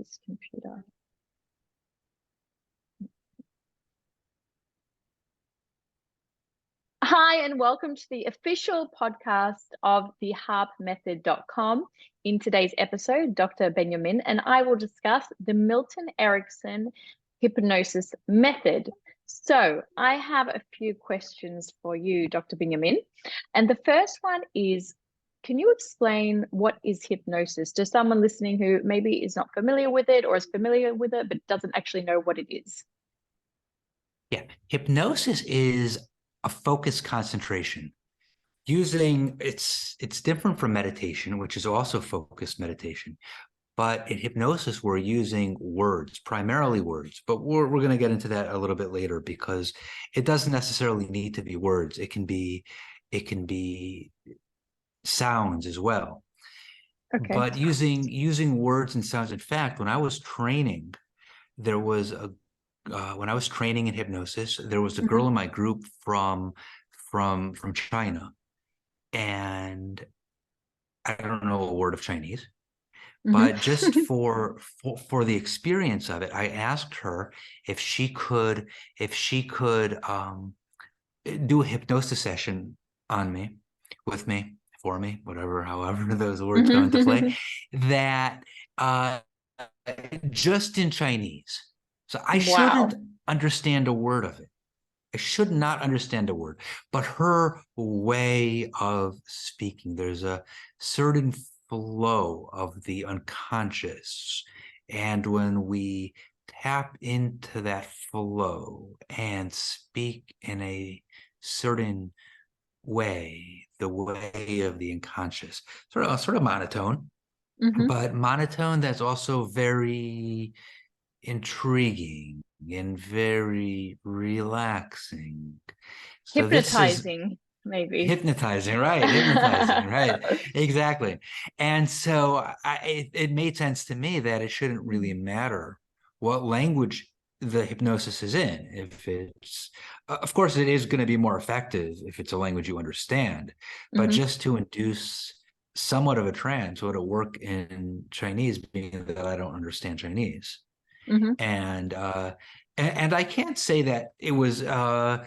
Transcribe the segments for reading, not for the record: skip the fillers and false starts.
this computer. Hi, and welcome to the official podcast of the harpmethod.com. In today's episode, Dr. Binyamin and I will discuss the Milton Erickson hypnosis method. So I have a few questions for you, Dr. Binyamin. And the first one is, can you explain what is hypnosis to someone listening who maybe is not familiar with it or is familiar with it, but doesn't actually know what it is? Yeah, hypnosis is a focused concentration. It's different from meditation, which is also focused meditation. But in hypnosis, we're using words, primarily words. But we're going to get into that a little bit later because it doesn't necessarily need to be words. It can be sounds as well. Okay. But using words and sounds. In fact, when I was training, there was when I was training in hypnosis, there was a girl in my group from China, and I don't know a word of Chinese, but just for the experience of it, I asked her if she could do a hypnosis session on me, with me, for me, whatever, however those words come into play, that just in Chinese. So I shouldn't understand a word of it. I should not understand a word, but her way of speaking, there's a certain flow of the unconscious. And when we tap into that flow and speak in a certain way, the way of the unconscious, sort of monotone, but monotone that's also very intriguing and very relaxing. So Hypnotizing, maybe. Hypnotizing, right? Hypnotizing, right? Exactly. And so it made sense to me that it shouldn't really matter what language the hypnosis is in. If it's, of course, it is going to be more effective if it's a language you understand, but just to induce somewhat of a trance would work in Chinese, being that I don't understand Chinese. And I can't say that it was the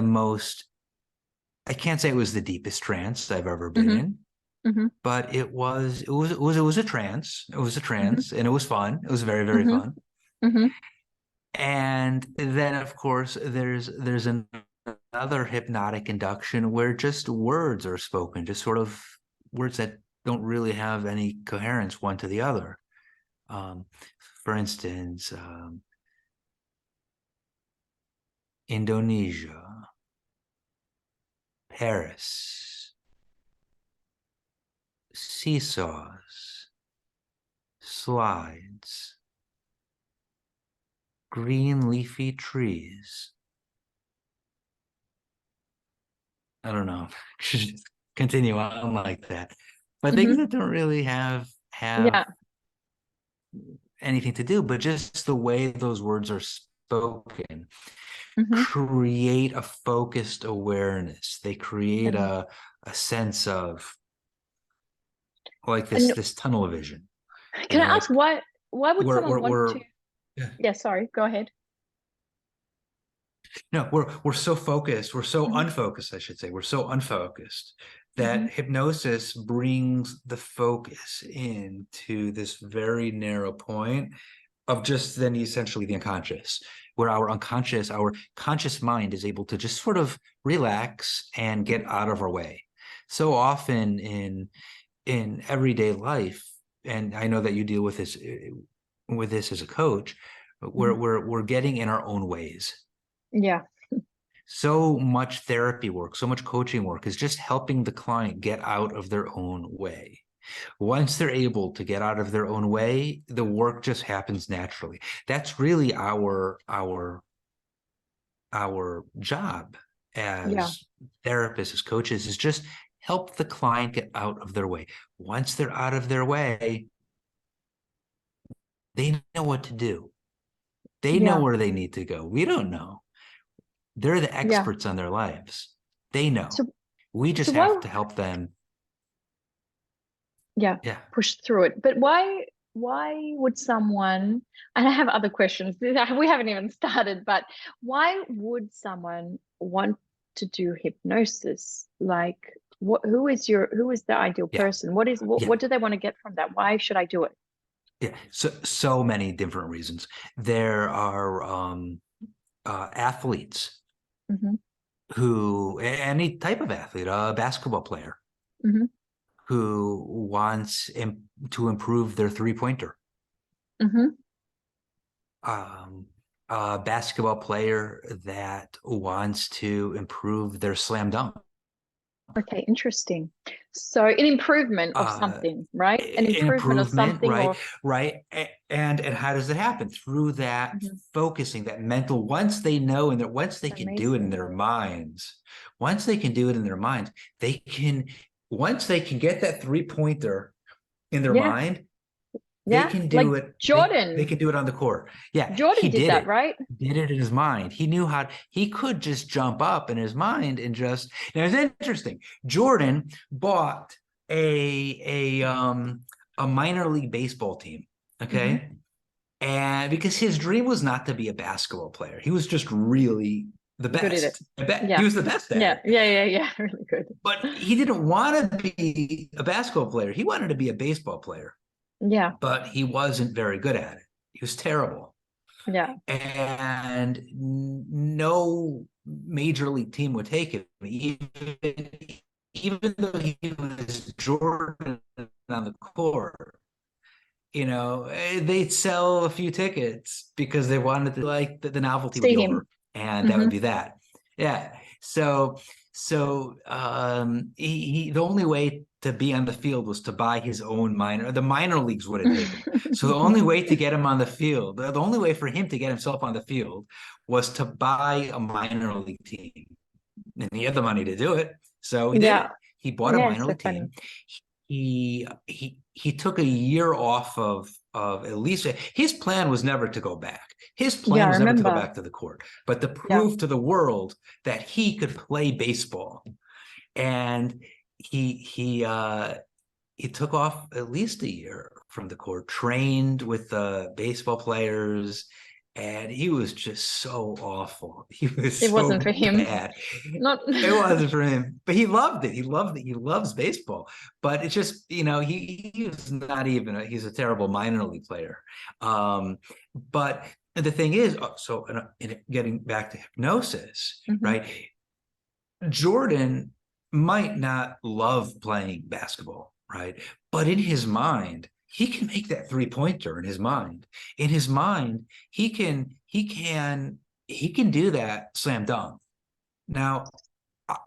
most. I can't say it was the deepest trance I've ever been in, but it was a trance. It was a trance, and it was fun. It was very, very fun. And then, of course, there's another hypnotic induction where just words are spoken, just sort of words that don't really have any coherence one to the other. For instance, Indonesia, Paris, seesaws, slides, green leafy trees. I don't know. Just continue on like that. But things that don't really have anything to do, but just the way those words are spoken create a focused awareness. They create a sense of like this tunnel vision. Can I ask why would someone want to? Yeah, sorry, go ahead. No, we're so focused, we're so unfocused, I should say. We're so unfocused that hypnosis brings the focus into this very narrow point of just then essentially the unconscious, where our conscious mind is able to just sort of relax and get out of our way. So often in everyday life, and I know that you deal with this as a coach, we're getting in our own ways. Yeah. So much therapy work, so much coaching work is just helping the client get out of their own way. Once they're able to get out of their own way, the work just happens naturally. That's really our job as therapists, as coaches, is just help the client get out of their way. Once they're out of their way, they know what to do. They know where they need to go. We don't know. They're the experts on their lives. They know. We just have to help them. Push through it. But why would someone, and I have other questions, we haven't even started, but why would someone want to do hypnosis? Like, who is the ideal Yeah. person? What do they want to get from that? Why should I do it? Yeah. So many different reasons. There are athletes Hmm. who, any type of athlete, a basketball player Hmm. who wants to improve their three-pointer, Hmm. a basketball player that wants to improve their slam dunk. Okay, interesting. So an improvement of Uh, something, right? An an improvement of improvement, something, right? or Right. And how does it happen? Through that Mhm. focusing, that mental, once they know, and that once they can do it in Amazing. their minds, once they can do it in their minds, they can, once they can get that three-pointer in their Yeah, mind, they yeah. can Like do it. They Jordan. can do it on the court. Yeah, Jordan he did did that, it. right? He did it in his mind. He knew how he could just jump up in his mind and just. Now it's interesting. Jordan bought a minor league baseball team. Hmm. Okay, and because his dream was not to be a basketball player, he was just really the Good at it. best. I bet he Yeah. was the best at Yeah. it. Yeah. Yeah. Yeah. Really good. But he didn't want to be a basketball player. He wanted to be a baseball player, Yeah. but he wasn't very good at it. He was terrible. Yeah. And no major league team would take him, even though he was Jordan on the court. They'd sell a few tickets because they wanted to, like, the novelty would See be him. over, and that Hmm. would be that. Yeah. The only way to be on the field was to buy his own minor. The minor leagues wouldn't take him. So the only way to get him on the field, the only way for him to get himself on the field was to buy a minor league team. And he had the money to do it. So he did Yeah. it. He bought a Yeah. minor So league funny. team. He took a year off of at least his plan was never to go back. His Yeah. plan I was never to go remember. back to the court, but to Yeah. prove to the world that he could play baseball. And he took off at least a year from the court, trained with the baseball players, and he was just so awful. He was It wasn't for so him. bad. Not. It wasn't for him, but he loved it. He loved it. He loves baseball, but it's just, he was not even he's a terrible minor league player. But the thing is, so getting back to hypnosis, Hmm. right? Jordan might not love playing basketball, right? But in his mind, he can make that three-pointer in his mind. In his mind, he can do that slam dunk. Now,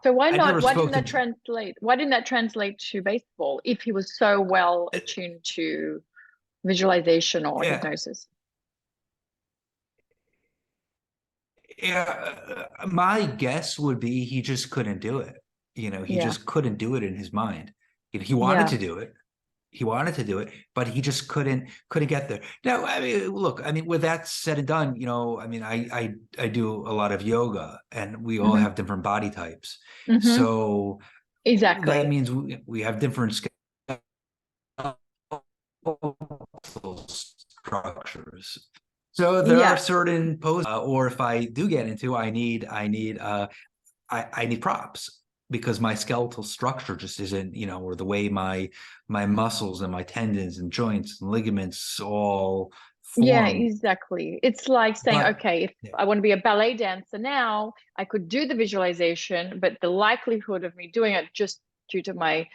So why I not? never Why didn't spoke that to translate? Why didn't that translate to baseball if he was so well attuned to visualization or yeah, hypnosis? yeah. My guess would be he just couldn't do it. He Yeah. just couldn't do it in his mind. He wanted Yeah. to do it. He wanted to do it, but he just couldn't get there. Now, I mean, look, I mean, with that said and done, I mean, I do a lot of yoga, and we all Hmm. have different body types. Hmm. So that Exactly. means we have different structures. So there are Yeah. certain poses, or if I do get into, I need props because my skeletal structure just isn't, or the way my muscles and my tendons and joints and ligaments all Yeah, form. exactly. It's like saying, But okay, if yeah, I want to be a ballet dancer now, I could do the visualization, but the likelihood of me doing it just due to my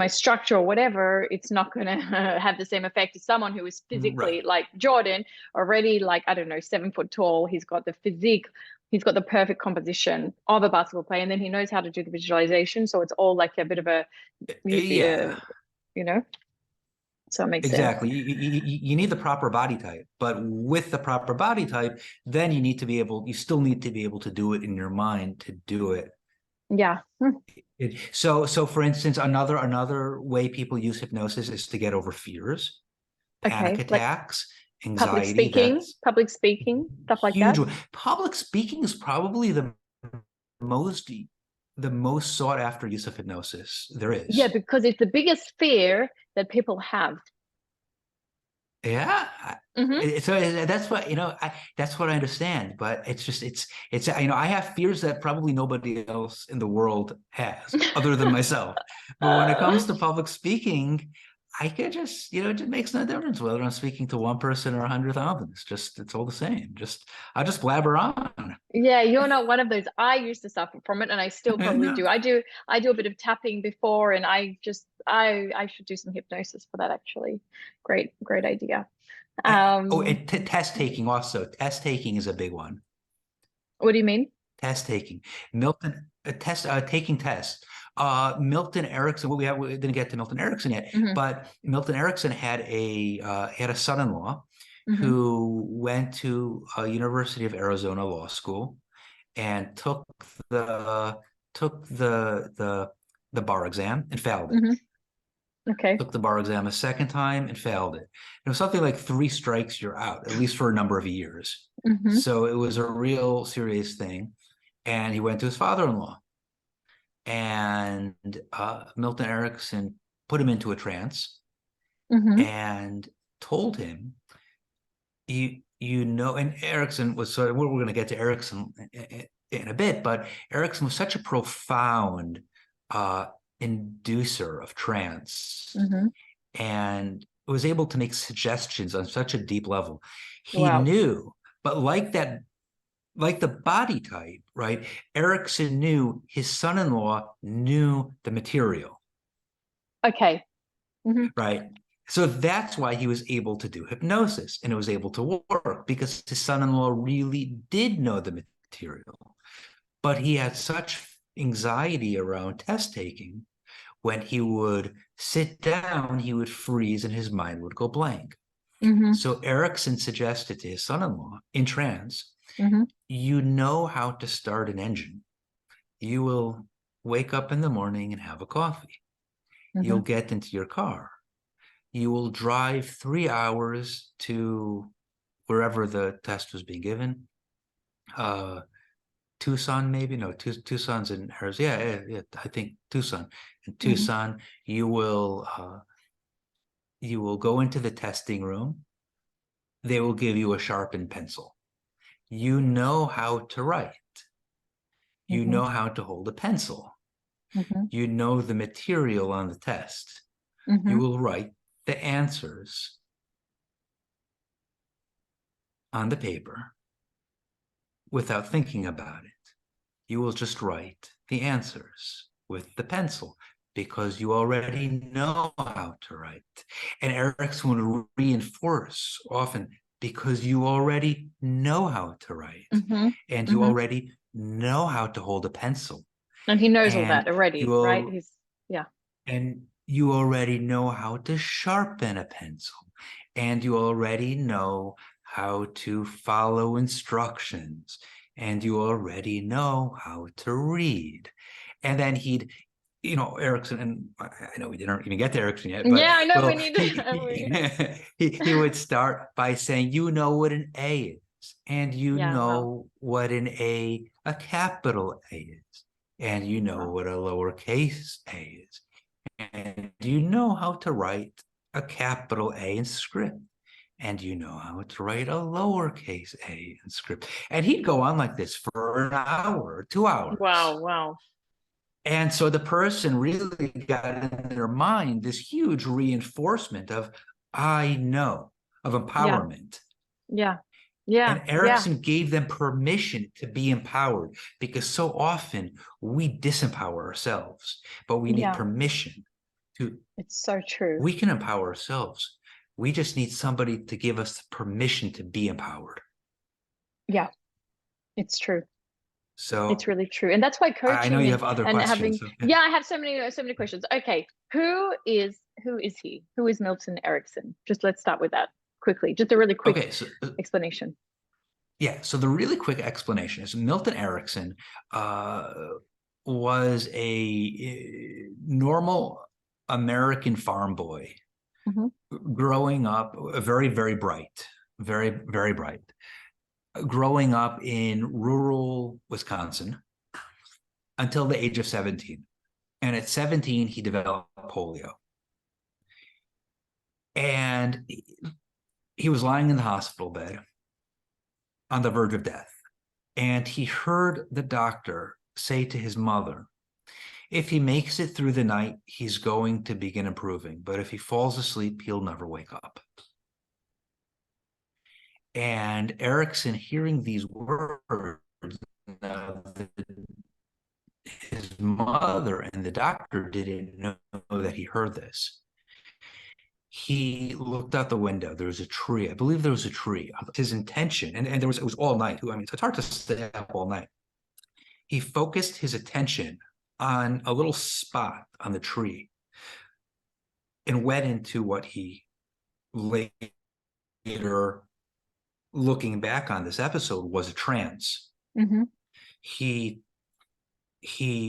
structure or whatever, it's not going to have the same effect as someone who is right. physically like Jordan, already like, I don't know, 7 foot tall. He's got the physique, he's got the perfect composition of a basketball player, and then he knows how to do the visualization. So it's all like a bit of a, Yeah, you know, so it makes sense. exactly. You need the proper body type, but with the proper body type, then you still need to be able to do it in your mind to do it. Yeah. Hmm. So for instance, another way people use hypnosis is to get over fears, panic Okay. Like attacks, anxiety. public speaking, stuff like Huge. that. Public speaking is probably most the most sought after use of hypnosis there Yeah, is. because it's the biggest fear that people have. Yeah. Hmm. So that's what, that's what I understand. But it's just, I have fears that probably nobody else in the world has other than myself. But when it comes to public speaking, I could just, it just makes no difference whether I'm speaking to one person or 100,000. It's all the same. I'll just blabber on. Yeah, you're not one of those. I used to suffer from it, and I still probably No. do. I do a bit of tapping before, and I should do some hypnosis for that actually. Great idea. And test taking also. Test taking is a big one. What do you mean? Test taking. Taking tests. Milton Erickson. Well, we didn't get to Milton Erickson yet, Hmm. but Milton Erickson had a son-in-law Hmm. who went to University of Arizona Law School and the took the bar exam and failed it. Hmm. Okay. Took the bar exam a second time and failed it. It was something like 3 strikes, you're out, at least for a number of years. Hmm. So it was a real serious thing. And he went to his father-in-law. And Milton Erickson put him into a trance Hmm. and told him, and Erickson was sort of, we're going to get to Erickson in a bit, but Erickson was such a profound inducer of trance Hmm. and was able to make suggestions on such a deep level. He Wow. knew, but like the body type, right? Erickson knew his son-in-law knew the material, Okay. Hmm. right? So that's why he was able to do hypnosis and it was able to work because his son-in-law really did know the material. But he had such anxiety around test taking. When he would sit down, he would freeze and his mind would go blank. Hmm. So Erickson suggested to his son-in-law in trance, Hmm. you know how to start an engine. You will wake up in the morning and have a coffee. Hmm. You'll get into your car. You will drive 3 hours to wherever the test was being given. Tucson, maybe? No, Tucson's in Arizona. Yeah, I think Tucson. In Hmm. Tucson, you will go into the testing room. They will give you a sharpened pencil. You know how to write. You Hmm. know how to hold a pencil. Hmm. You know the material on the test. You Hmm. will write the answers on the paper without thinking about it. You will just write the answers with the pencil because you already know how to write. And Erickson would reinforce often because you already know how to write Hmm. and you Hmm. already know how to hold a pencil And he knows all that and already, right? you He's Yeah. and you already know how to sharpen a pencil and you already know how to follow instructions and you already know how to read. And then Erickson, and I know we didn't even get to Erickson yet, but Yeah, I know we well, need he would start by saying, you know what an A is, and you Yeah, wow. know what a capital A is, and you know Wow. what a lowercase a is, and you know how to write a capital A in script. And you know how to write a lowercase a in script. And he'd go on like this for an hour, 2 hours. Wow, wow. And so the person really got in their mind this huge reinforcement of, I know, of Yeah, empowerment. yeah, yeah, And yeah, Erickson gave them permission to be empowered because so often we disempower ourselves, but we need yeah. permission to, It's so true. we can empower ourselves. We just need somebody to give us permission to be empowered. Yeah, it's true. It's So really true. And that's why I know coaching you and have other and questions. having So, yeah, I have so many questions. Okay, who is he? Who is Milton Erickson? Just let's start with that quickly. Just a really quick okay, so explanation. yeah, so the really quick explanation is Milton Erickson uh, was a normal American farm boy Hmm. growing up, very, very bright, very, very bright, growing up in rural Wisconsin until the age of 17. And at 17, he developed polio. And he was lying in the hospital bed on the verge of death, and he heard the doctor say to his mother, if he makes it through the night, he's going to begin improving, but if he falls asleep, he'll never wake up. And Erickson, hearing these words, his mother and the doctor didn't know that he heard this. He looked out the window. There was a tree. I believe there was a tree. His intention, and it was all night. I mean, it's hard to stay up all night. He focused his attention on a little spot on the tree and went into what he later, looking back on this episode, was a trance. Mm-hmm. He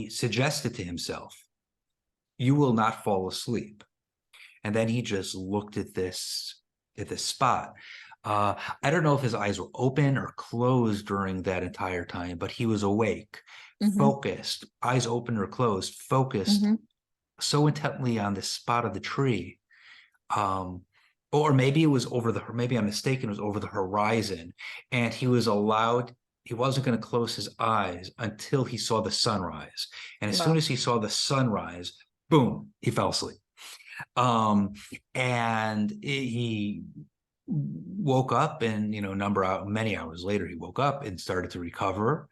suggested to himself, you will not fall asleep. And then he just looked at this spot. I don't know if his eyes were open or closed during that entire time, but he was awake, focused, eyes open or closed, focused so intently on this spot of the tree. Or maybe it was maybe I'm mistaken, it was over the horizon. And he wasn't going to close his eyes until he saw the sunrise. And as soon as he saw the sunrise, boom, he fell asleep. And he woke up, and many hours later he woke up and started to recover,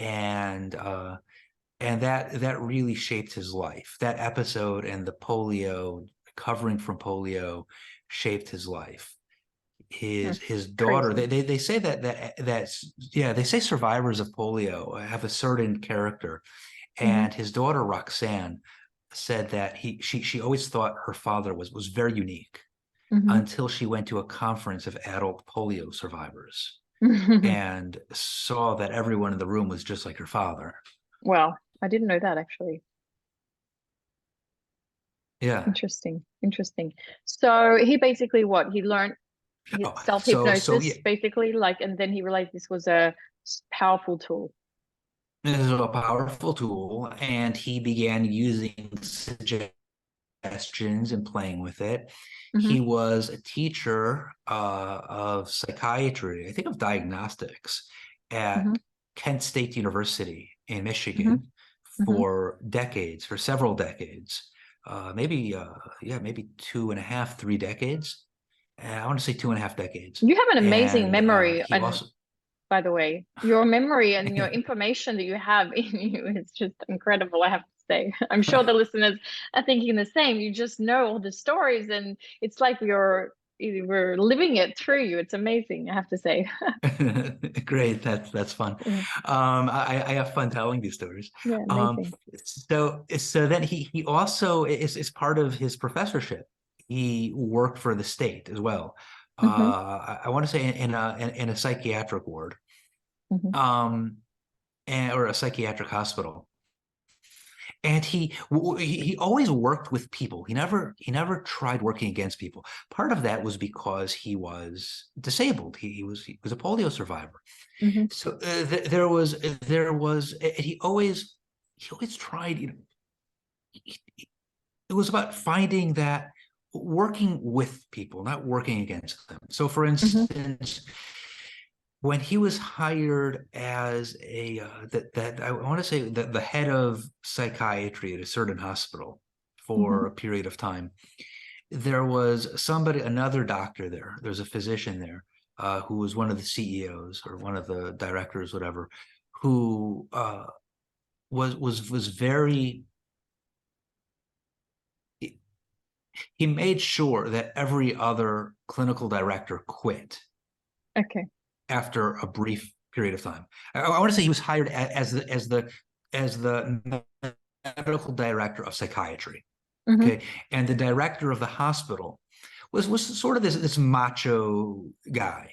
and that really shaped his life. That episode and the polio, recovering from polio, shaped his life. His daughter, they say they say survivors of polio have a certain character, and his daughter Roxanne said that she always thought her father was very unique until she went to a conference of adult polio survivors and saw that everyone in the room was just like her father. Well, I didn't know that, actually. Yeah. Interesting. So he basically he learned his self-hypnosis, basically, and then he realized this was a powerful tool. This is a powerful tool, and he began using suggestions and playing with it. He was a teacher of psychiatry, I think of diagnostics, at Kent State University in Michigan for several decades, maybe 2.5, 3 decades. I want to say 2.5 decades. You have an amazing memory. By the way, your memory and your information that you have in you is just incredible, I have to say. I'm sure the listeners are thinking the same. You just know all the stories, and it's like we're living it through you. It's amazing, I have to say. Great, that's fun. Yeah. I have fun telling these stories. Yeah, amazing. So then he also is part of his professorship. He worked for the state as well. I want to say in a psychiatric ward, or a psychiatric hospital. And he always worked with people. He never tried working against people. Part of that was because he was disabled. He was a polio survivor. So there was he always tried. It was about finding that, working with people, not working against them. So, for instance, when he was hired as I want to say the head of psychiatry at a certain hospital for a period of time, there was another doctor there. There's a physician there who was one of the CEOs or one of the directors, whatever, who was very. He made sure that every other clinical director quit. Okay. After a brief period of time. I want to say he was hired as the medical director of psychiatry. Okay. And the director of the hospital was sort of this macho guy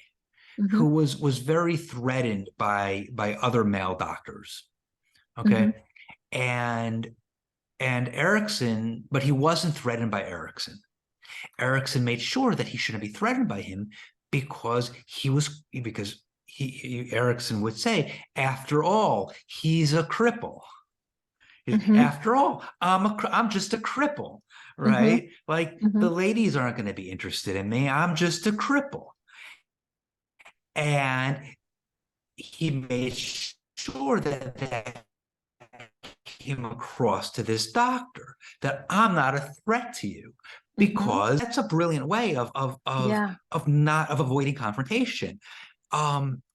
who was very threatened by other male doctors. Okay. And Erickson, but he wasn't threatened by Erickson. Erickson made sure that he shouldn't be threatened by him because Erickson would say, after all, he's a cripple. After all, I'm just a cripple, right? Like the ladies aren't going to be interested in me. I'm just a cripple. And he made sure that came across to this doctor, that I'm not a threat to you, because that's a brilliant way of avoiding confrontation.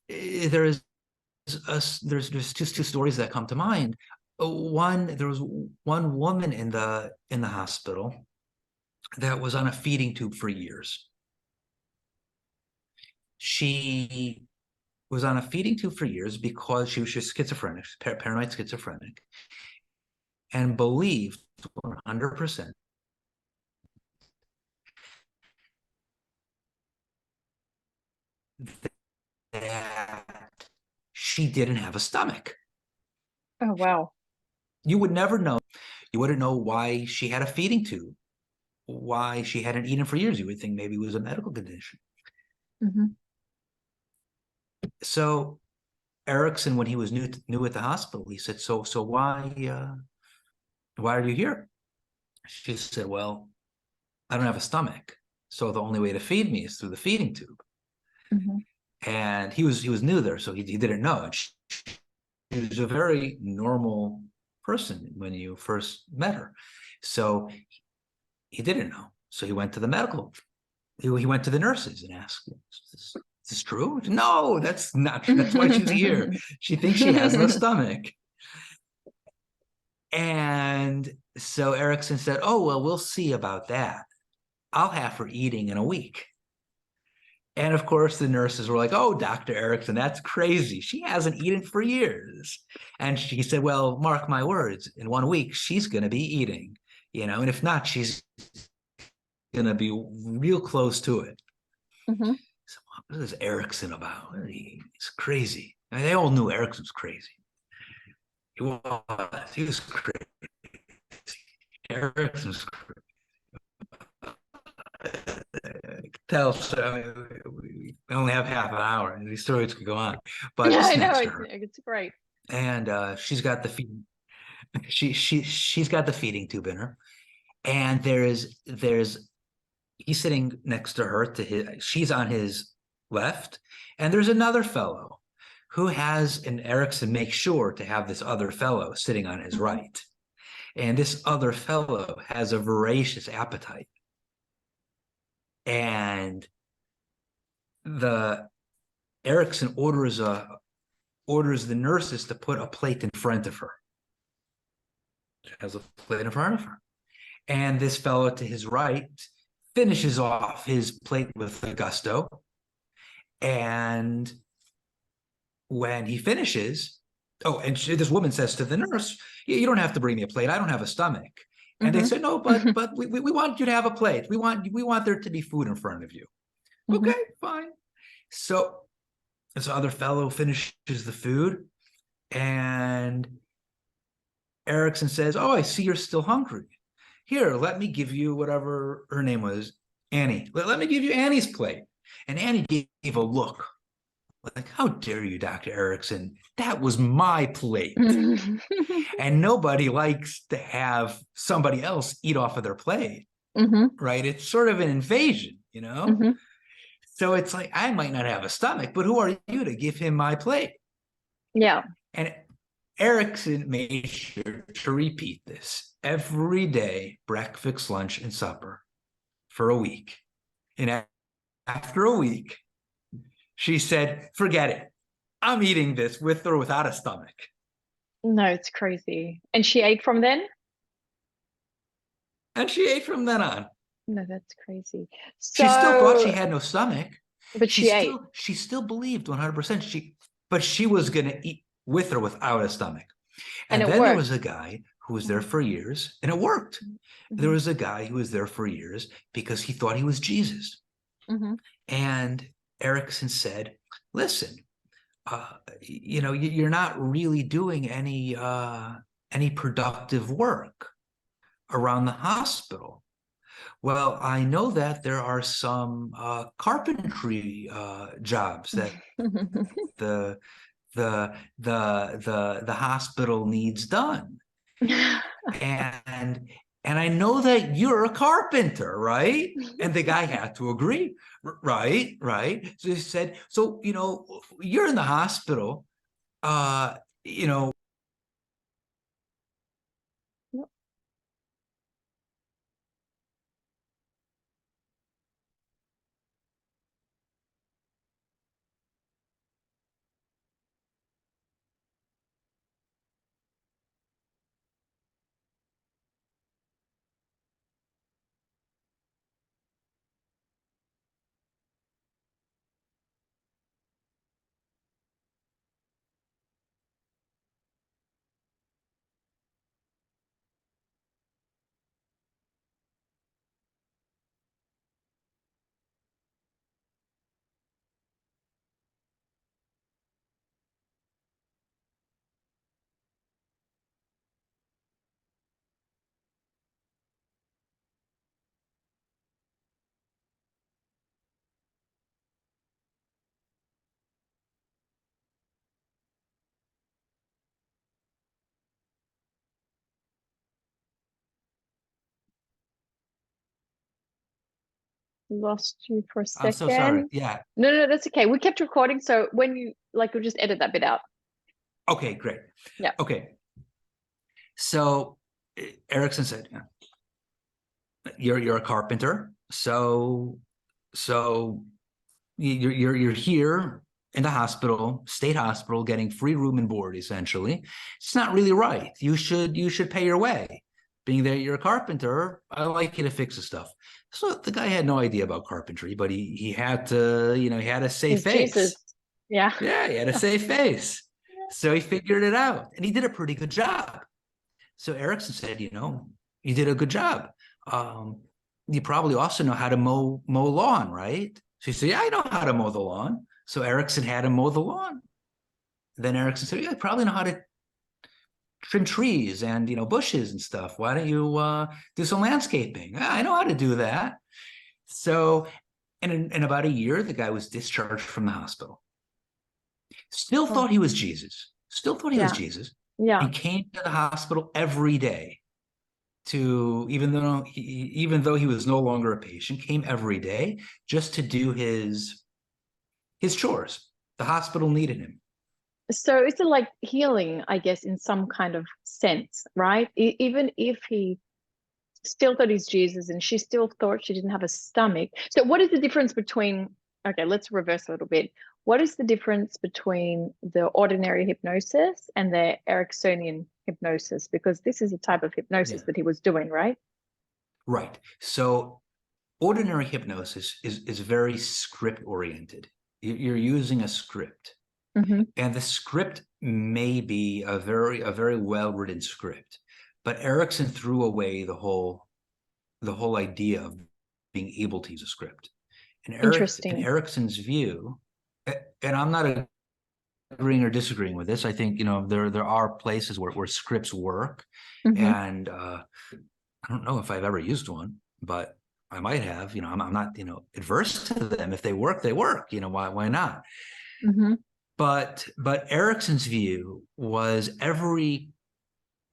There's just two stories that come to mind. There was one woman in the hospital that was on a feeding tube for years. She was on a feeding tube for years because she was schizophrenic, paranoid schizophrenic, and believed 100% that she didn't have a stomach. Oh, wow. You would never know. You wouldn't know why she had a feeding tube, why she hadn't eaten for years. You would think maybe it was a medical condition. So Erickson, when he was new at the hospital, he said, so why are you here? She said, well, I don't have a stomach, so the only way to feed me is through the feeding tube. And he was new there, so he didn't know. And she was a very normal person when you first met her, so he didn't know. So he went to the medical. He went to the nurses and asked, "Is this true?" No, that's not true. That's why she's here. She thinks she has no stomach. And so Erickson said, "Oh, well, we'll see about that. I'll have her eating in a week." And of course, the nurses were like, "Oh, Dr. Erickson, that's crazy. She hasn't eaten for years." And she said, "Well, mark my words, in 1 week, she's going to be eating, and if not, she's going to be real close to it." So what is Erickson about? He's crazy. And they all knew Erickson was crazy. He was crazy. Erickson was crazy. Tell, we only have half an hour, and these stories could go on. But I know it's great. And she's got the feeding. She's got the feeding tube in her, and he's sitting next to her. She's on his left, and there's another fellow who has, and Erickson makes sure to have this other fellow sitting on his right, and this other fellow has a voracious appetite. And the Erickson orders the nurses to put a plate in front of her. She has a plate in front of her. And this fellow to his right finishes off his plate with gusto. And when he finishes, this woman says to the nurse, "You don't have to bring me a plate. I don't have a stomach." And they said, "No, but we want you to have a plate. We want there to be food in front of you." Okay, fine. So this other fellow finishes the food, and Erickson says, "Oh, I see you're still hungry. Here, let me give you," whatever her name was, Annie. Let me give you Annie's plate. And Annie gave a look like, "How dare you, Dr. Erickson? That was my plate." And nobody likes to have somebody else eat off of their plate, right? It's sort of an invasion, So it's like, I might not have a stomach, but who are you to give him my plate? Yeah. And Erickson made sure to repeat this every day, breakfast, lunch, and supper, for a week. And after a week, she said, "Forget it. I'm eating this with or without a stomach." No, it's crazy. And she ate from then? And she ate from then on. No, that's crazy. She still thought she had no stomach. But she ate. She still believed 100%. But she was going to eat with or without a stomach. And then there was a guy who was there for years, and it worked. There was a guy who was there for years because he thought he was Jesus. And Erickson said, "Listen, you're not really doing any productive work around the hospital." "Well, I know that there are some carpentry jobs that the hospital needs done." And and I know that you're a carpenter, right? And the guy had to agree, right? Right. So he said, so, you're in the hospital, you know, Lost you for a I'm so sorry. second. Yeah. No, that's okay. We kept recording, so when you we'll just edit that bit out. Okay, great. Yeah. Okay. So Erickson said, you're a carpenter. So you're here in the hospital, state hospital, getting free room and board, essentially. It's not really right. You should pay your way. Being that you're a carpenter, I like you to fix the stuff. So the guy had no idea about carpentry, but he had to, he had a safe face. Jesus. Yeah. Yeah, he had a safe face. So he figured it out, and he did a pretty good job. So Erickson said, you did a good job. You probably also know how to mow lawn, right? So he said, yeah, I know how to mow the lawn. So Erickson had him mow the lawn. Then Erickson said, yeah, I probably know how to trim trees and, bushes and stuff. Why don't you do some landscaping? "Ah, I know how to do that." So in about a year, the guy was discharged from the hospital. Still thought he was Jesus. Still thought he was Jesus. Yeah. And came to the hospital every day even though he was no longer a patient, came every day just to do his chores. The hospital needed him. So it's like healing, I guess, in some kind of sense, right? Even if he still thought he's Jesus and she still thought she didn't have a stomach. So what is the difference between, okay, let's reverse a little bit. What is the difference between the ordinary hypnosis and the Ericksonian hypnosis? Because this is a type of hypnosis that he was doing, right? Right. So ordinary hypnosis is very script oriented. You're using a script. Mm-hmm. And the script may be a very well-written script. But Erickson threw away the whole idea of being able to use a script. In Erickson's view, and I'm not agreeing or disagreeing with this. I think there are places where scripts work, and I don't know if I've ever used one, but I might have. I'm not adverse to them. If they work, they work. Why not? But Erickson's view was every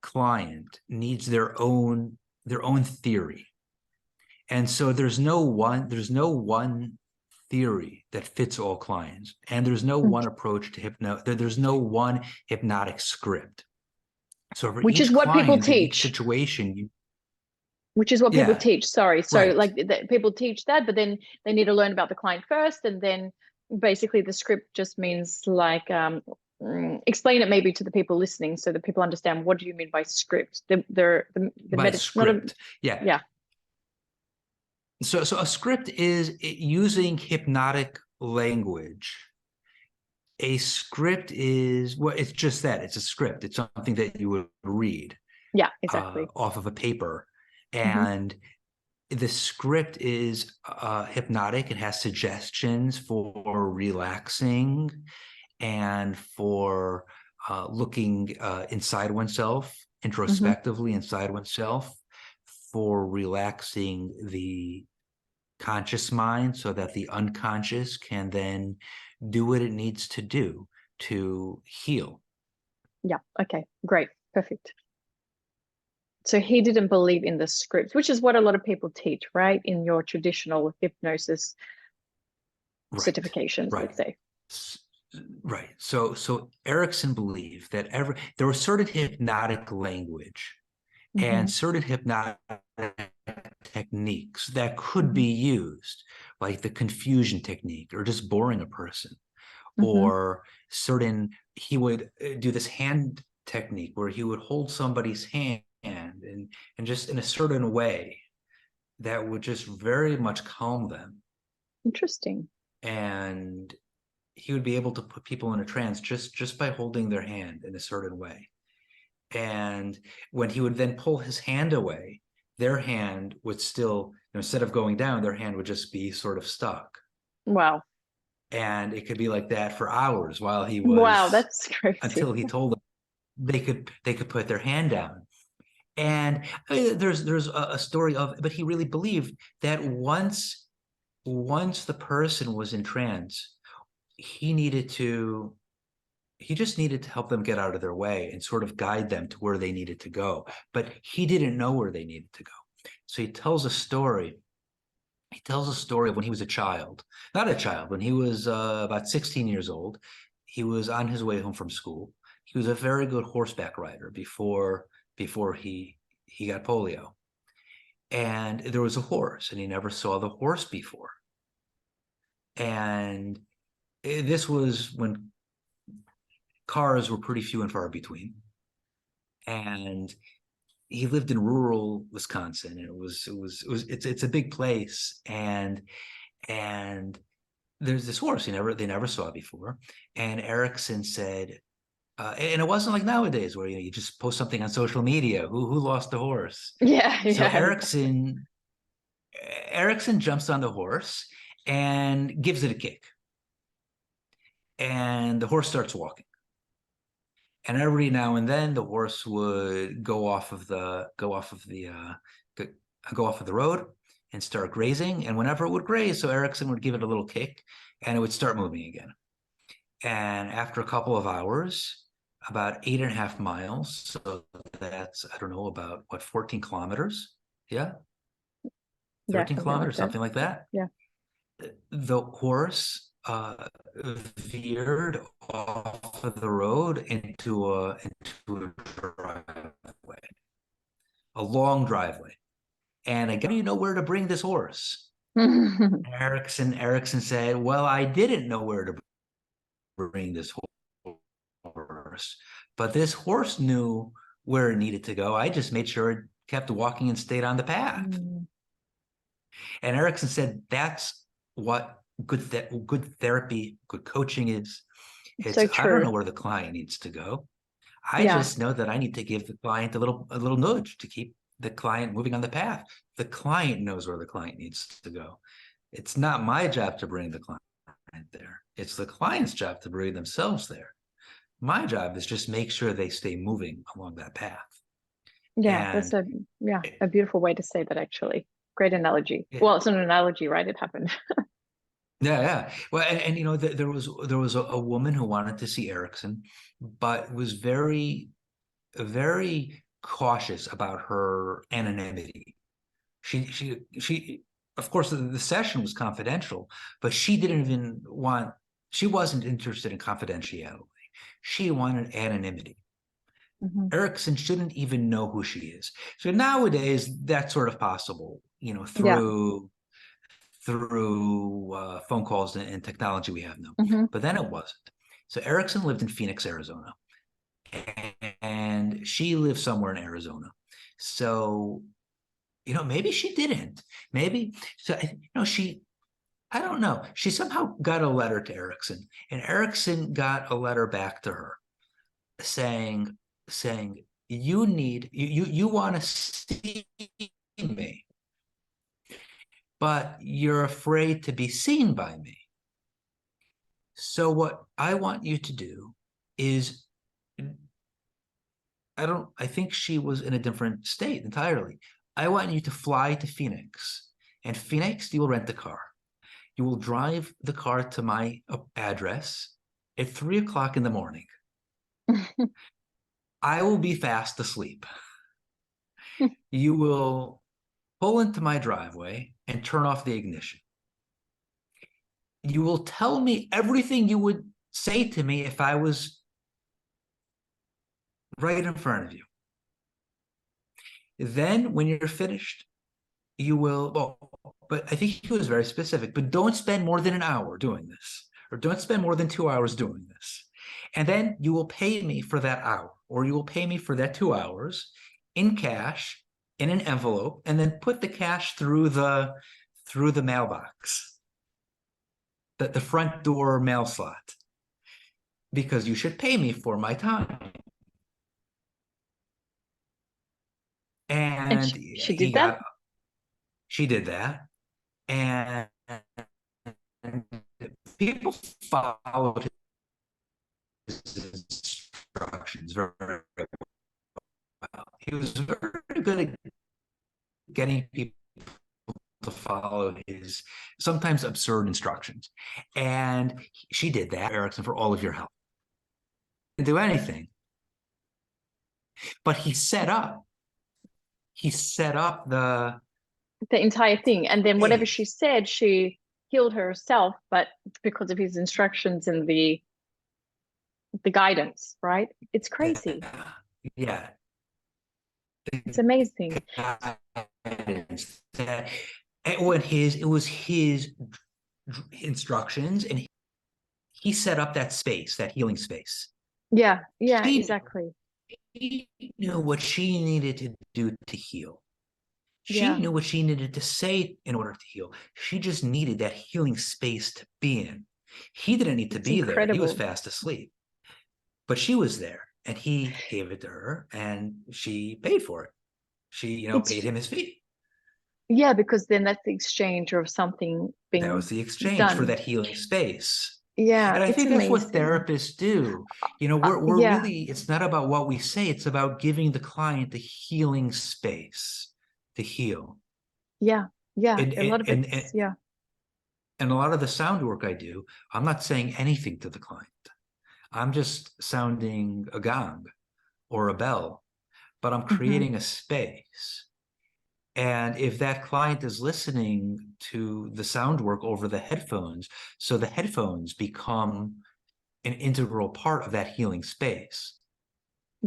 client needs their own theory. And so there's no one theory that fits all clients, and there's no one approach to there's no one hypnotic script. So for which each is what client, people in each teach. situation, which is what people teach. Sorry. So right. like people teach that, but then they need to learn about the client first, and then basically the script just means like explain it maybe to the people listening so that people understand what do you mean by script. By script. Yeah. So a script is using hypnotic language. A script is, well, it's just that. It's a script. It's something that you would read. Yeah, exactly. Off of a paper. And the script is hypnotic. It has suggestions for relaxing and for looking inside oneself, introspectively inside oneself, for relaxing the conscious mind so that the unconscious can then do what it needs to do to heal. Yeah. Okay. Great. Perfect. So he didn't believe in the scripts, which is what a lot of people teach, right? In your traditional hypnosis Right, certifications, right. let's say. Right. So Erickson believed that there was certain hypnotic language and certain hypnotic techniques that could be used, like the confusion technique or just boring a person, or he would do this hand technique where he would hold somebody's hand and just in a certain way that would just very much calm them. Interesting. And he would be able to put people in a trance just by holding their hand in a certain way. And when he would then pull his hand away, their hand would still, instead of going down, their hand would just be sort of stuck. Wow. And it could be like that for hours while he Wow, was, that's crazy. until he told them they could put their hand down. And there's a story of, but he really believed that once the person was in trance, he just needed to help them get out of their way and sort of guide them to where they needed to go. But he didn't know where they needed to go. So he tells a story. He tells a story of when he was a child, not a child, when he was about 16 years old. He was on his way home from school. He was a very good horseback rider before he got polio. And there was a horse, and he never saw the horse before. And this was when cars were pretty few and far between. And he lived in rural Wisconsin. It's a big place. And there's this horse they never saw before. And Erickson said, and it wasn't like nowadays where you just post something on social media, who lost the horse. Yeah, So yeah. Erickson jumps on the horse and gives it a kick. And the horse starts walking. And every now and then the horse would go off of the road and start grazing. And whenever it would graze, so Erickson would give it a little kick and it would start moving again. And after a couple of hours, about 8.5 miles, so that's, I don't know, about 14 kilometers? Yeah. 13 kilometers, something like that. Yeah. The horse veered off of the road into a driveway, a long driveway. And again, you know where to bring this horse? Erickson said, well, I didn't know where to bring this horse, but this horse knew where it needed to go. I just made sure it kept walking and stayed on the path. And Erickson said, that's what good therapy, good coaching is. It's So true. I don't know where the client needs to go. I just know that I need to give the client a little nudge to keep the client moving on the path. The client knows where the client needs to go. It's not my job to bring the client there. It's the client's job to bring themselves there. My job is just make sure they stay moving along that path. Yeah, that's a beautiful way to say that, actually. Great analogy. Yeah. Well, it's not an analogy, right? It happened. Yeah. Well, and you know, there was a woman who wanted to see Erickson, but was very, very cautious about her anonymity. She of course the session was confidential, but she wasn't interested in confidentiality. She wanted anonymity. Erickson shouldn't even know who she is. So nowadays that's sort of possible, through phone calls and technology we have now. But then it wasn't. So Erickson lived in Phoenix, Arizona, and she lived somewhere in Arizona. So, maybe she didn't. Maybe so. I don't know. She somehow got a letter to Erickson, and Erickson got a letter back to her saying you want to see me, but you're afraid to be seen by me. So what I want you to do is, I think she was in a different state entirely. I want you to fly to Phoenix, and Phoenix, you will rent a car. You will drive the car to my address at 3:00 in the morning. I will be fast asleep. You will pull into my driveway and turn off the ignition. You will tell me everything you would say to me if I was right in front of you. Then when you're finished, you will, well, but I think he was very specific, but don't spend more than an hour doing this, or don't spend more than 2 hours doing this. And then you will pay me for that hour, or you will pay me for that 2 hours in cash, in an envelope, and then put the cash through the mailbox, the front door mail slot, because you should pay me for my time. And she did that? She did that. And people followed his instructions very well. He was very good at getting people to follow his sometimes absurd instructions. And she did that, Erickson, for all of your help. Didn't do anything. But he set up the entire thing. And then whatever she said, she healed herself, but because of his instructions and the guidance, right? It's crazy. Yeah. It's amazing. It was his instructions, and he set up that space, that healing space. Yeah, exactly. She knew what she needed to do to heal. She knew what she needed to say in order to heal. She just needed that healing space to be in. He didn't need to be there. He was fast asleep. But she was there, and he gave it to her, and she paid for it. She, paid him his fee. Yeah, because then that's the exchange of something being That was the exchange done for that healing space. Yeah, and I think that's what therapists do. We're really, it's not about what we say, it's about giving the client the healing space to heal. Yeah. And a lot of it, And a lot of the sound work I do, I'm not saying anything to the client. I'm just sounding a gong or a bell, but I'm creating a space. And if that client is listening to the sound work over the headphones, so the headphones become an integral part of that healing space.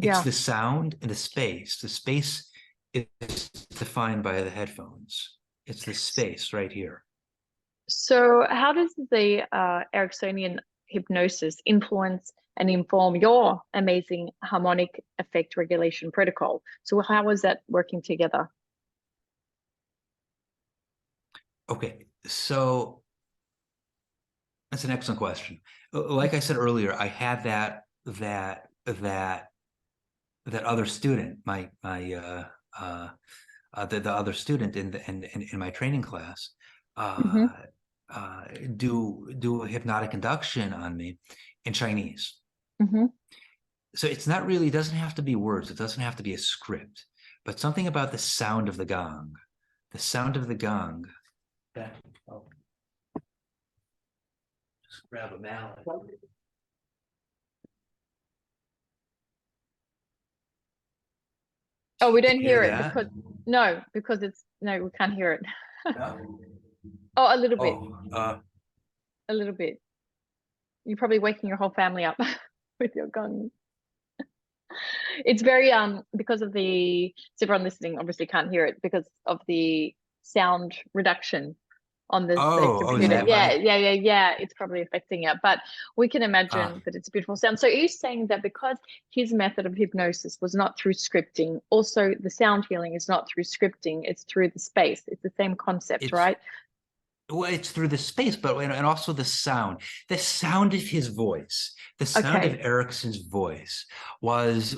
It's the sound and the space. The space is defined by the headphones. It's the space right here. So how does the Ericksonian hypnosis influence and inform your amazing harmonic effect regulation protocol? So how is that working together? Okay, so that's an excellent question. Like I said earlier, I had that other student, the other student in my training class, do a hypnotic induction on me in Chinese. So it's not really, it doesn't have to be words. It doesn't have to be a script, but something about the sound of the gong. The sound of the gong. Just grab a mallet. Oh, we don't hear it because we can't hear it. No? Oh, a little bit. A little bit. You're probably waking your whole family up with your gong. It's very because of so everyone listening obviously can't hear it because of the sound reduction on this computer. Yeah. It's probably affecting it, but we can imagine that it's a beautiful sound. So are you saying that because his method of hypnosis was not through scripting, also the sound healing is not through scripting, it's through the space. It's the same concept, right? Well, it's through the space, but and also the sound of his voice, the sound of Erickson's voice was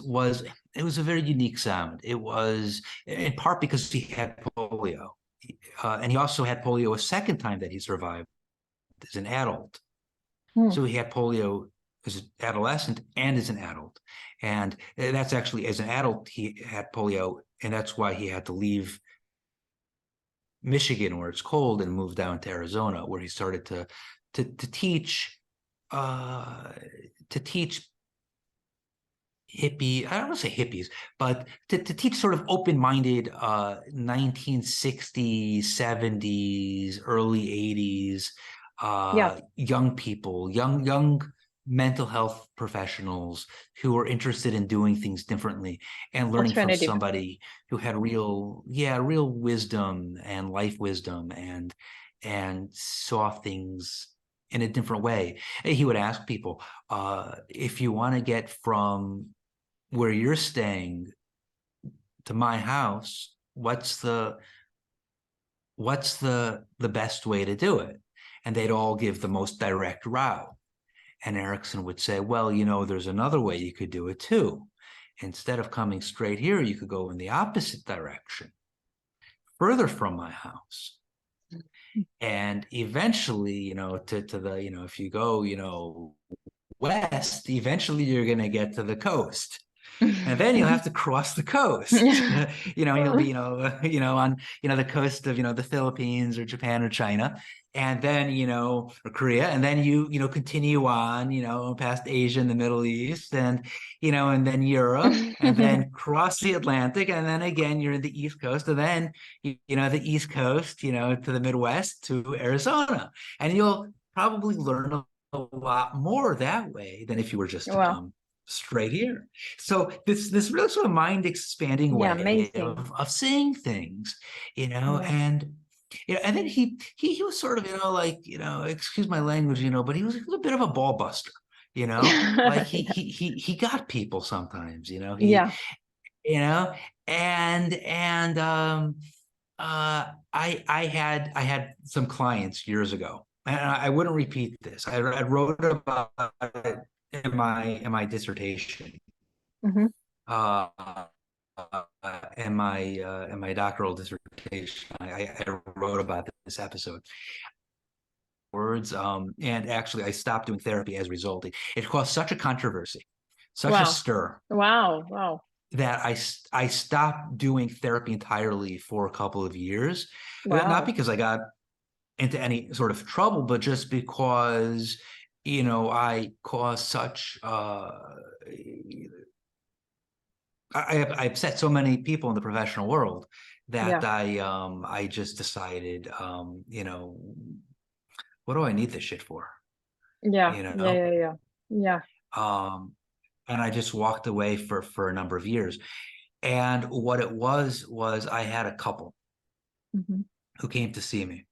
it was a very unique sound. It was in part because he had polio, and he also had polio a second time that he survived as an adult. So he had polio as an adolescent and as an adult, and that's actually as an adult he had polio, and that's why he had to leave Michigan where it's cold and moved down to Arizona where he started to teach hippie, I don't want to say hippies, but to teach sort of open-minded 1960s, 70s, early 80s Yeah. young people, young mental health professionals who are interested in doing things differently and learning from Alternative. somebody who had real wisdom and life wisdom and saw things in a different way. He would ask people, if you want to get from where you're staying to my house, what's the best way to do it? And they'd all give the most direct route. And Erickson would say, well, there's another way you could do it too. Instead of coming straight here, you could go in the opposite direction, further from my house. And eventually, to the, if you go, west, eventually you're going to get to the coast. And then you'll have to cross the coast. You'll be, on, the coast of, the Philippines or Japan or China, and then, or Korea, and then you continue on, past Asia and the Middle East, and, and then Europe, and then cross the Atlantic, and then again you're in the East Coast, and then, the East Coast, to the Midwest, to Arizona, and you'll probably learn a lot more that way than if you were just to Wow. come straight here. So this really sort of mind expanding Yeah, way amazing. of seeing things, Yeah. and and then he was sort of, excuse my language, but he was a bit of a ball buster, like he got people sometimes, Yeah. and I had some clients years ago, and I wouldn't repeat this. I wrote about it in my dissertation, Hmm. uh, in my doctoral dissertation. I wrote about this episode. Words, and actually, I stopped doing therapy as a result. It caused such a controversy, such a Wow. stir, Wow. that I stopped doing therapy entirely for a couple of years. Not Wow. because I got into any sort of trouble, but just because I caused such I upset so many people in the professional world that Yeah. I just decided, what do I need this shit for? Yeah. You Yeah. know? Yeah. Yeah. Yeah. Um, and I just walked away for a number of years. And what it was I had a couple Hmm. who came to see me,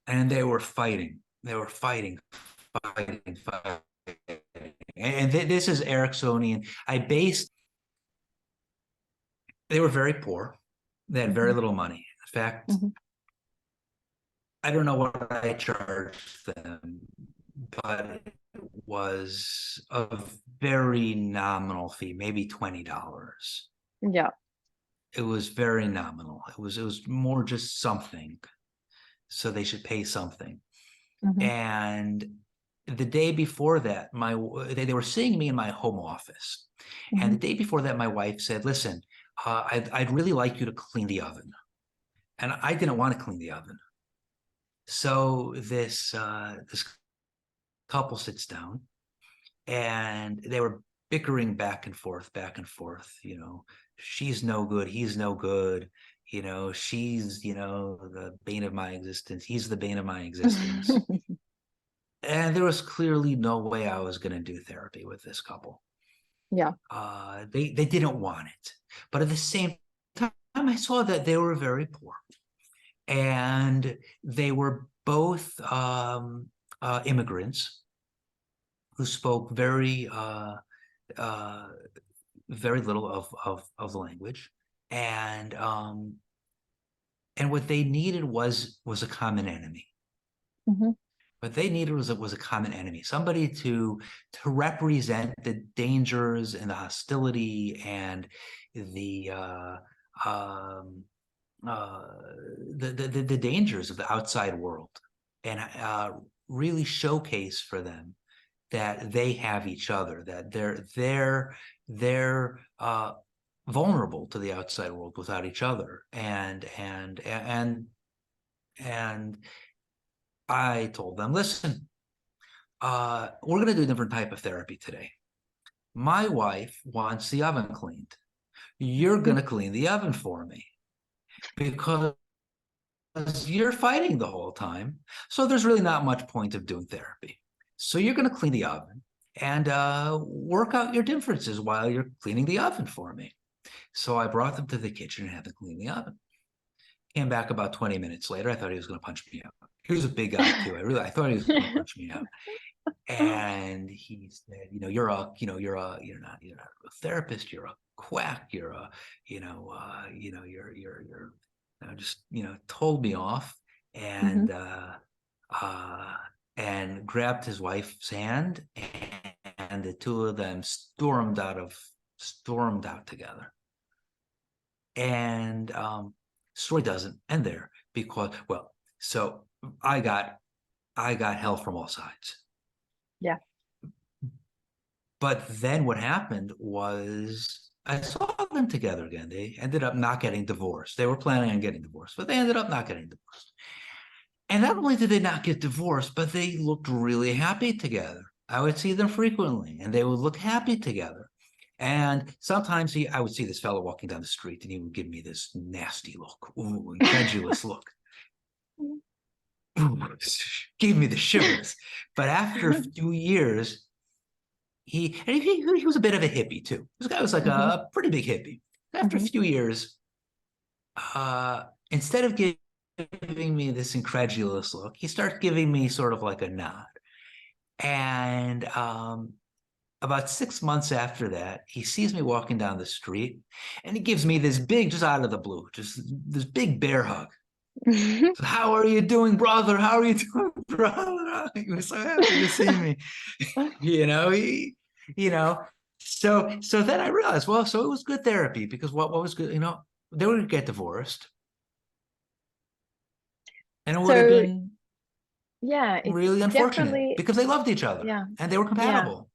and they were fighting. They were fighting. And this is Ericksonian. They were very poor. They had very Hmm. little money. In fact, Hmm. I don't know what I charged them, but it was a very nominal fee, maybe $20. Yeah. It was very nominal. It was more just something. So they should pay something. Hmm. And the day before that, they were seeing me in my home office. And Hmm. the day before that, my wife said, listen, I'd really like you to clean the oven. And I didn't want to clean the oven. So this couple sits down, and they were bickering back and forth, back and forth. She's no good, he's no good. She's the bane of my existence. He's the bane of my existence. And there was clearly no way I was going to do therapy with this couple. Yeah. They didn't want it, but at the same time, I saw that they were very poor, and they were both immigrants who spoke uh, very little of the language, and what they needed was a common enemy. Hmm. What they needed was a common enemy, somebody to represent the dangers and the hostility and the um, uh, the dangers of the outside world, and really showcase for them that they have each other, that they're vulnerable to the outside world without each other, and I told them, listen, we're going to do a different type of therapy today. my wife wants the oven cleaned. You're going to clean the oven for me because you're fighting the whole time. So there's really not much point of doing therapy. So you're going to clean the oven and work out your differences while you're cleaning the oven for me. So I brought them to the kitchen and had them clean the oven. Came back about 20 minutes later. I thought he was going to punch me out. He was a big guy too. I thought he was going to punch me out. And he said, you're not a therapist. You're a quack. You're just told me off and and grabbed his wife's hand, and the two of them stormed out together. And story doesn't end there because, so I got hell from all sides. Yeah. But then what happened was I saw them together again. They ended up not getting divorced. They were planning on getting divorced, but they ended up not getting divorced. And not only did they not get divorced, but they looked really happy together. I would see them frequently, and they would look happy together. And sometimes I would see this fellow walking down the street, and he would give me this nasty look, incredulous look. Gave me the shivers. But after a few years, he was a bit of a hippie too. This guy was like a pretty big hippie. After a few years, instead of giving me this incredulous look, he starts giving me sort of like a nod. And about 6 months after that, he sees me walking down the street, and he gives me this big, just out of the blue, just this big bear hug. So, how are you doing, brother? How are you doing, brother? He was so happy to see me. So then I realized, so it was good therapy, because what was good, they were going to get divorced. And it would have been really unfortunate because they loved each other and they were compatible.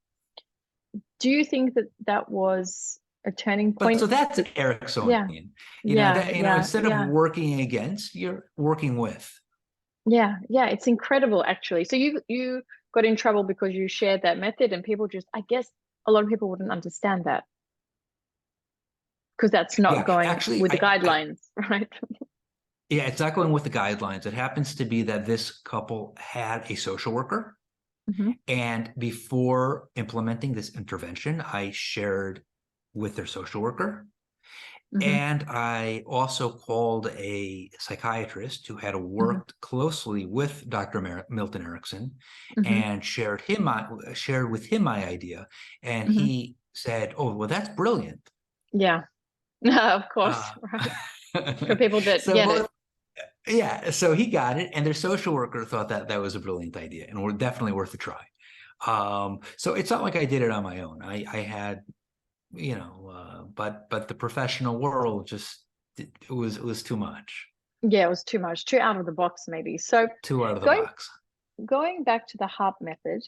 Do you think that was a turning point? But so that's an Ericksonian. Instead of working against, you're working with. Yeah, it's incredible, actually. So you got in trouble because you shared that method, and people I guess a lot of people wouldn't understand that because that's not going with the guidelines, right? Yeah, it's not going with the guidelines. It happens to be that this couple had a social worker. And before implementing this intervention, I shared with their social worker. And I also called a psychiatrist who had worked closely with Dr. Milton Erickson and shared with him my idea. And he said, "Oh, well, that's brilliant." Yeah, of course. Right. For people that get it. Yeah, so he got it, and their social worker thought that was a brilliant idea and were definitely worth a try. So it's not like I did it on my own. I had, but the professional world it was too much. Yeah, it was too much, too out of the box, maybe. So too out of the box. Going back to the HARP method,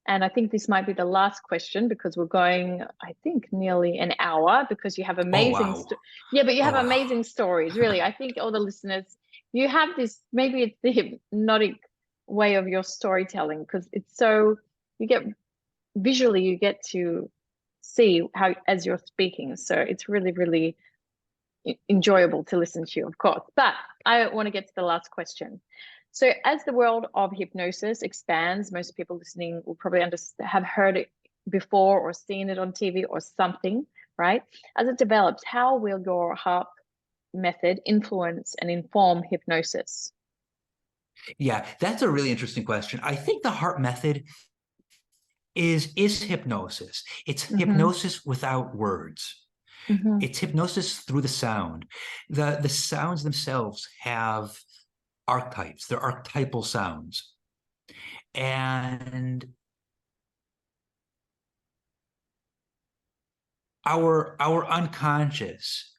and I think this might be the last question because we're going, I think, nearly an hour, because you have amazing, but you have amazing stories, really. I think all the listeners, you have this, maybe it's the hypnotic way of your storytelling, because it's so, you get to see how, as you're speaking. So it's really, really enjoyable to listen to you, of course. But I want to get to the last question. So as the world of hypnosis expands, most people listening will probably have heard it before or seen it on TV or something, right? As it develops, how will your HARP method influence and inform hypnosis? Yeah, that's a really interesting question. I think the HARP method is hypnosis. It's hypnosis without words. It's hypnosis through the sound. The sounds themselves have archetypes. They're archetypal sounds. And our unconscious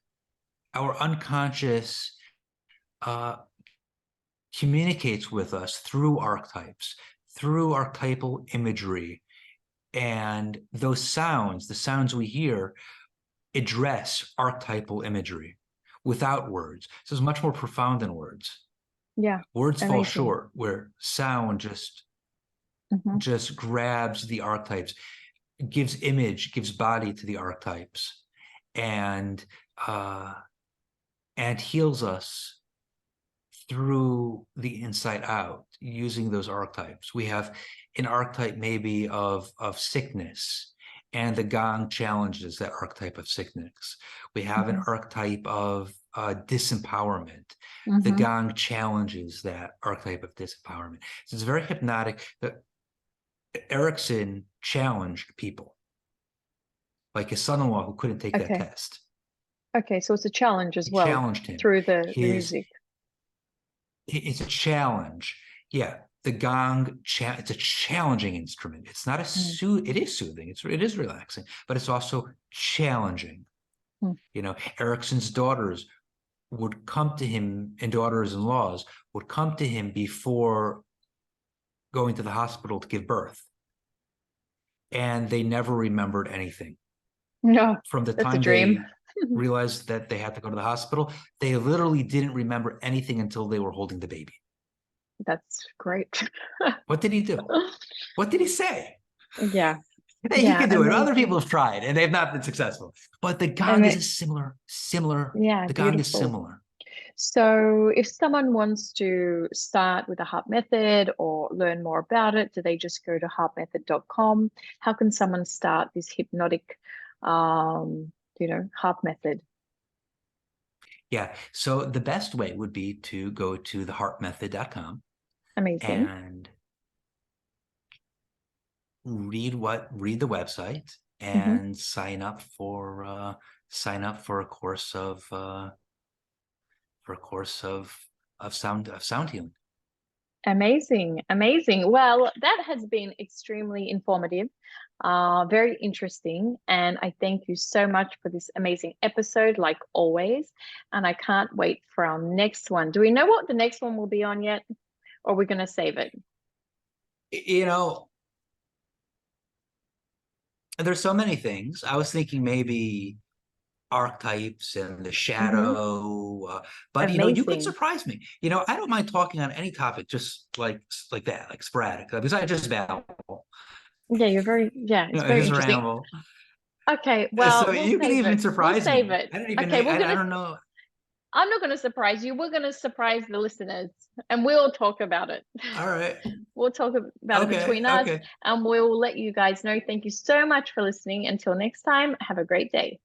communicates with us through archetypes, through archetypal imagery. And those sounds, the sounds we hear, address archetypal imagery without words. So it's much more profound than words. Yeah. Words fall short, where sound just grabs the archetypes. gives body to the archetypes, and heals us through the inside out using those archetypes. We have an archetype maybe of sickness, and the gong challenges that archetype of sickness. We have an archetype of disempowerment. The gong challenges that archetype of disempowerment. So it's very hypnotic. Erickson challenged people, like his son-in-law who couldn't take that test. Okay, so it's a challenge as He well challenged him through the music. It's a challenge. Yeah, the gong. It's a challenging instrument. It's not a It is soothing. It is relaxing, but it's also challenging. You know, Erickson's daughters would come to him, and daughters-in-laws would come to him before going to the hospital to give birth, and they never remembered anything. No, from the that's time a dream. they realized that they had to go to the hospital, they literally didn't remember anything until they were holding the baby. That's great. What did he do? What did he say? Yeah. Hey, he can do it. Other people have tried and they've not been successful. But the gong is similar. Yeah, the gong is similar. So if someone wants to start with the HARP method or learn more about it, do they just go to harpmethod.com? How can someone start this hypnotic, HARP method? Yeah. So the best way would be to go to the harpmethod.com. Amazing. And read the website and sign up for a course of sound healing. Amazing. Well, that has been extremely informative, very interesting, and I thank you so much for this amazing episode, like always, and I can't wait for our next one. Do we know what the next one will be on yet, or are we going to save it? You know, there's so many things. I was thinking maybe archetypes and the shadow, but you could surprise me. I don't mind talking on any topic, just like that, like sporadic, because I just babble. Yeah, it's very interesting. Ramble. Okay, well, so you can even surprise me. Save it. I don't even okay, I don't know. I'm not going to surprise you. We're going to surprise the listeners, and we'll talk about it. All right. We'll talk about it between us, and we'll let you guys know. Thank you so much for listening. Until next time, have a great day.